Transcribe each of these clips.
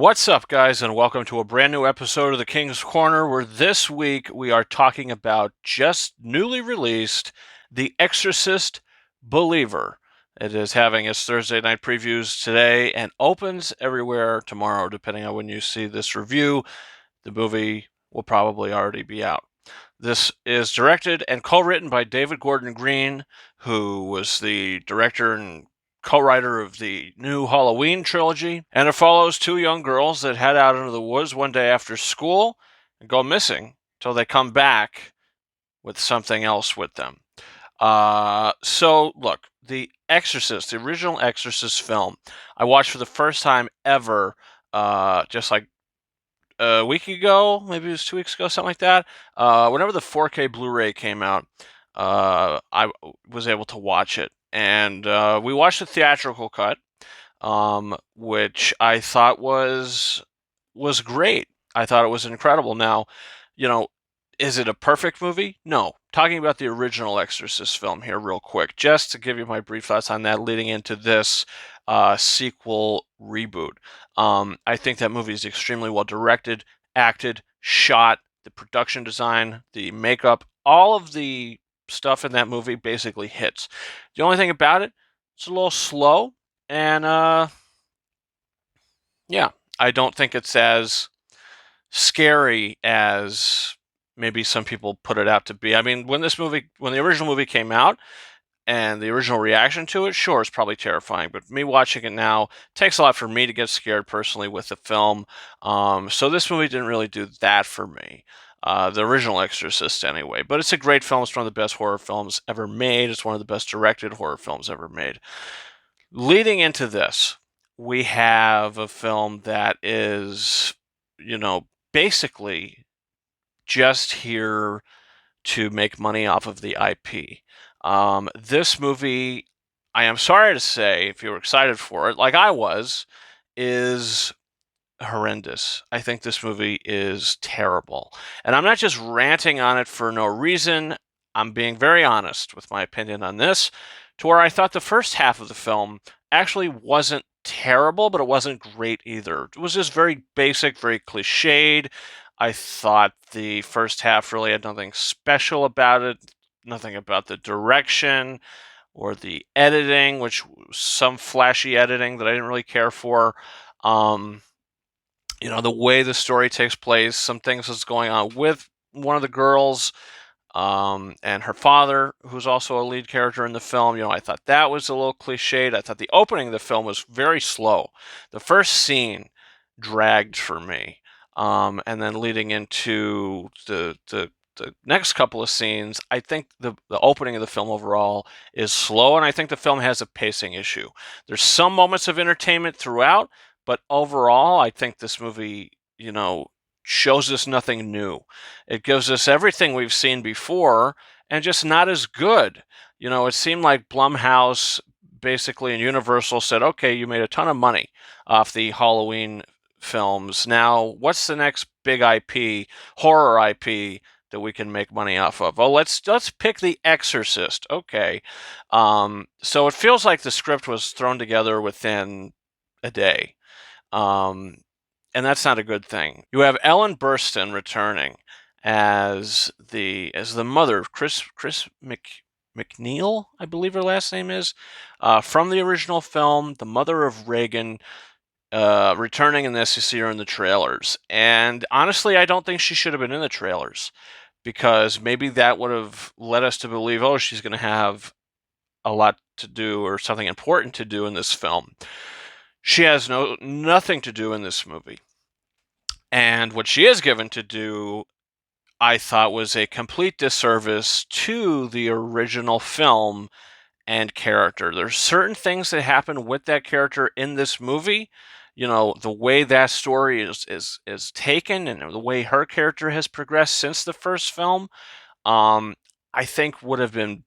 What's up, guys, and welcome to a brand new episode of the King's Corner, where this week we are talking about just newly released The Exorcist Believer. It is having its Thursday night previews today and opens everywhere tomorrow, depending on when you see this review. The movie will probably already be out. This is directed and co-written by David Gordon Green, who was the director and co-writer of the new Halloween trilogy, and it follows two young girls that head out into the woods one day after school and go missing till they come back with something else with them. So look, The Exorcist, the original Exorcist film, I watched for the first time ever, just like a week ago, maybe it was 2 weeks ago, something like that. Whenever the 4K Blu-ray came out, I was able to watch it, and we watched the theatrical cut, which I thought was great. I thought it was incredible. Now, you know, is it a perfect movie? No. Talking about the original Exorcist film here, real quick, just to give you my brief thoughts on that, leading into this sequel reboot. I think that movie is extremely well directed, acted, shot, the production design, the makeup, all of the stuff in that movie basically hits. The only thing about it, it's a little slow, and yeah, I don't think it's as scary as maybe some people put it out to be. I mean, when the original movie came out, and the original reaction to it, sure, it's probably terrifying. But me watching it now takes a lot for me to get scared personally with the film. So this movie didn't really do that for me. The original Exorcist, anyway. But it's a great film. It's one of the best horror films ever made. It's one of the best directed horror films ever made. Leading into this, we have a film that is, basically just here to make money off of the IP. This movie, I am sorry to say, if you were excited for it, like I was, is horrendous. I think this movie is terrible. And I'm not just ranting on it for no reason. I'm being very honest with my opinion on this, to where I thought the first half of the film actually wasn't terrible, but it wasn't great either. It was just very basic, very cliched. I thought the first half really had nothing special about it, nothing about the direction or the editing, which was some flashy editing that I didn't really care for. Um, the way the story takes place, some things that's going on with one of the girls, and her father, who's also a lead character in the film. I thought that was a little cliched. I thought the opening of the film was very slow. The first scene dragged for me. And then leading into the next couple of scenes, I think the opening of the film overall is slow, and I think the film has a pacing issue. There's some moments of entertainment throughout, but overall, I think this movie, shows us nothing new. It gives us everything we've seen before, and just not as good. It seemed like Blumhouse basically and Universal said, okay, you made a ton of money off the Halloween films. Now, what's the next big IP, horror IP, that we can make money off of? Oh, let's pick The Exorcist. Okay. So it feels like the script was thrown together within a day. And that's not a good thing. You have Ellen Burstyn returning as the mother of Chris McNeil, I believe her last name is, from the original film, the mother of Reagan, returning in this. You see her in the trailers, and honestly, I don't think she should have been in the trailers, because maybe that would have led us to believe, oh, she's going to have a lot to do or something important to do in this film. She has nothing to do in this movie. And what she is given to do, I thought, was a complete disservice to the original film and character. There's certain things that happen with that character in this movie. The way that story is taken, and the way her character has progressed since the first film, I think would have been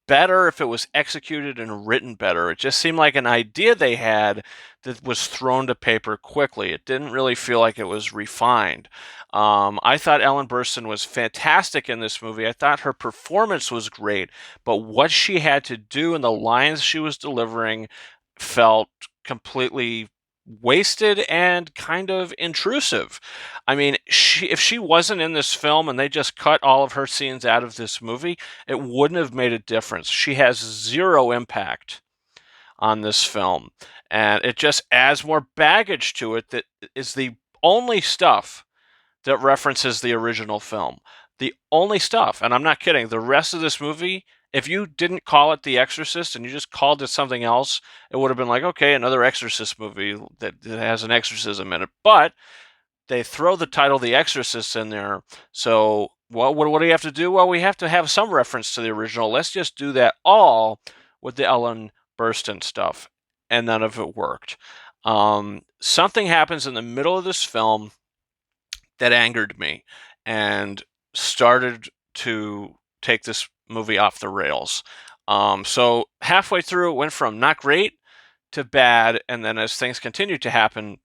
better if it was executed and written better. It just seemed like an idea they had that was thrown to paper quickly. It didn't really feel like it was refined. I thought Ellen Burstyn was fantastic in this movie. I thought her performance was great, but what she had to do and the lines she was delivering felt completely wasted and kind of intrusive. I mean, if she wasn't in this film and they just cut all of her scenes out of this movie, it wouldn't have made a difference. She has zero impact on this film, and it just adds more baggage to it that is the only stuff that references the original film. The only stuff, and I'm not kidding, the rest of this movie, if you didn't call it The Exorcist and you just called it something else, it would have been like, okay, another Exorcist movie that has an exorcism in it. But they throw the title The Exorcist in there. So what do you have to do? Well, we have to have some reference to the original. Let's just do that all with the Ellen Burstyn stuff. And none of it worked. Something happens in the middle of this film that angered me and started to take this movie off the rails. So halfway through, it went from not great to bad, and then as things continued to happen,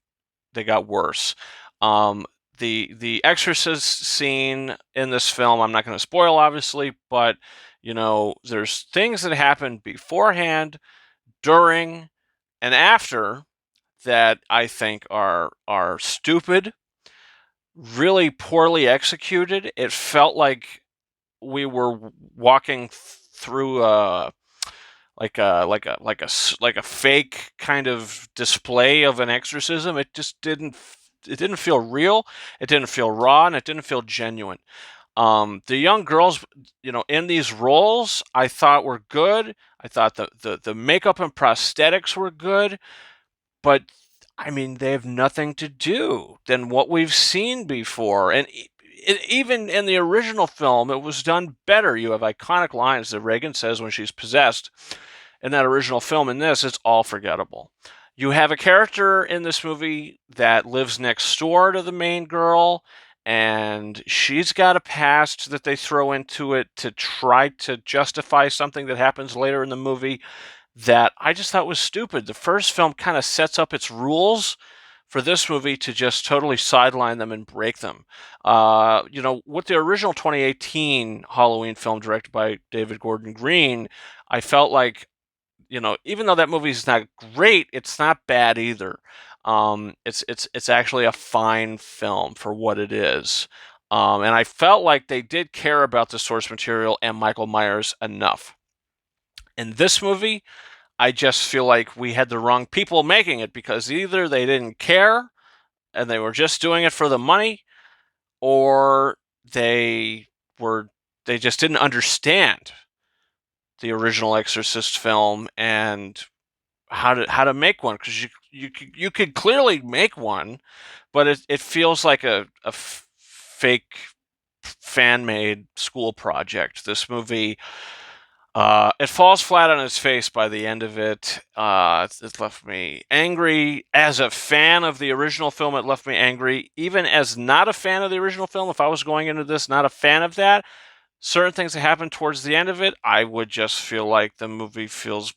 they got worse. Um, the Exorcist scene in this film, I'm not going to spoil, obviously, but there's things that happen beforehand, during, and after that I think are stupid, really poorly executed. It felt like we were walking through like a fake kind of display of an exorcism. It just didn't feel real. It didn't feel raw, and it didn't feel genuine. The young girls, in these roles, I thought were good. I thought the makeup and prosthetics were good, but I mean, they have nothing to do than what we've seen before. And even in the original film, it was done better. You have iconic lines that Reagan says when she's possessed in that original film. In this, it's all forgettable. You have a character in this movie that lives next door to the main girl, and she's got a past that they throw into it to try to justify something that happens later in the movie that I just thought was stupid. The first film kind of sets up its rules for this movie to just totally sideline them and break them. With the original 2018 Halloween film directed by David Gordon Green, I felt like, even though that movie's not great, it's not bad either. It's actually a fine film for what it is. And I felt like they did care about the source material and Michael Myers enough. In this movie, I just feel like we had the wrong people making it, because either they didn't care and they were just doing it for the money, or they were they just didn't understand the original Exorcist film and how to make one, because you could clearly make one, but it feels like a fake fan made school project. This movie, it falls flat on its face by the end of it. It left me angry. As a fan of the original film, it left me angry. Even as not a fan of the original film, if I was going into this not a fan of that, certain things that happen towards the end of it, I would just feel like the movie feels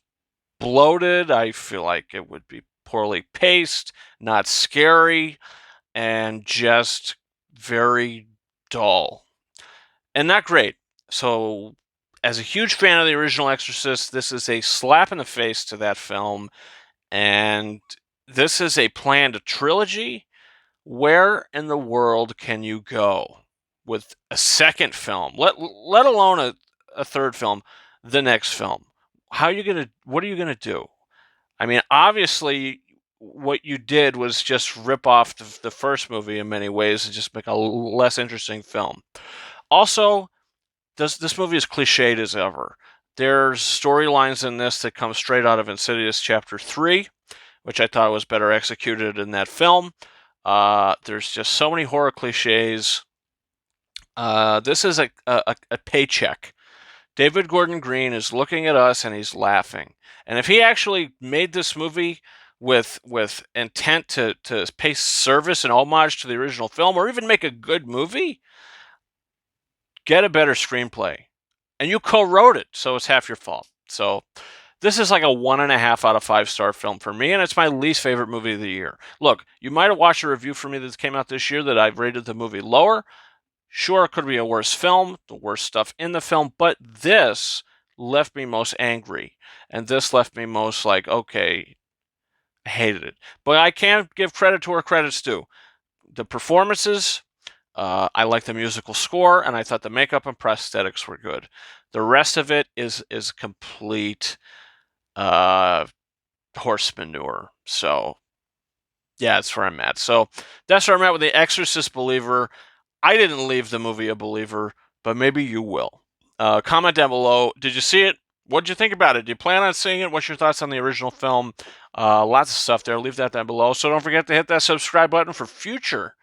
bloated. I feel like it would be poorly paced, not scary, and just very dull and not great. So, as a huge fan of the original Exorcist, this is a slap in the face to that film. And this is a planned trilogy. Where in the world can you go with a second film, let alone a third film, the next film? What are you gonna do? I mean, obviously, what you did was just rip off the first movie in many ways and just make a less interesting film. Also, this movie is cliched as ever. There's storylines in this that come straight out of Insidious Chapter 3, which I thought was better executed in that film. There's just so many horror cliches. This is a paycheck. David Gordon Green is looking at us and he's laughing. And if he actually made this movie with intent to pay service and homage to the original film, or even make a good movie, get a better screenplay. And you co-wrote it, so it's half your fault. So this is like a 1.5 out of 5-star film for me, and it's my least favorite movie of the year. Look, you might have watched a review from me that came out this year that I've rated the movie lower. Sure, it could be a worse film, the worst stuff in the film, but this left me most angry. And this left me most like, okay, I hated it. But I can't give credit to where credit's due. The performances, I like the musical score, and I thought the makeup and prosthetics were good. The rest of it is complete uh, horse manure. So yeah, that's where I'm at. So that's where I'm at with The Exorcist Believer. I didn't leave the movie a believer, but maybe you will. Comment down below. Did you see it? What did you think about it? Do you plan on seeing it? What's your thoughts on the original film? Lots of stuff there. Leave that down below. So don't forget to hit that subscribe button for future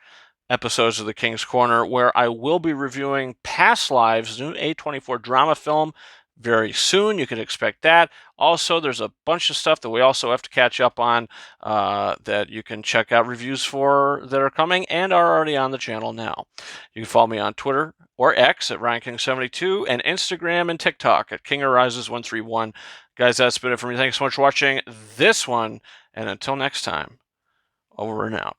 episodes of the King's Corner, where I will be reviewing Past Lives, new A24 drama film, very soon. You can expect that. Also, there's a bunch of stuff that we also have to catch up on that you can check out reviews for that are coming and are already on the channel now. You can follow me on Twitter or X at RyanKing72 and Instagram and TikTok at KingArises131. Guys, that's been it for me. Thanks so much for watching this one, and until next time, over and out.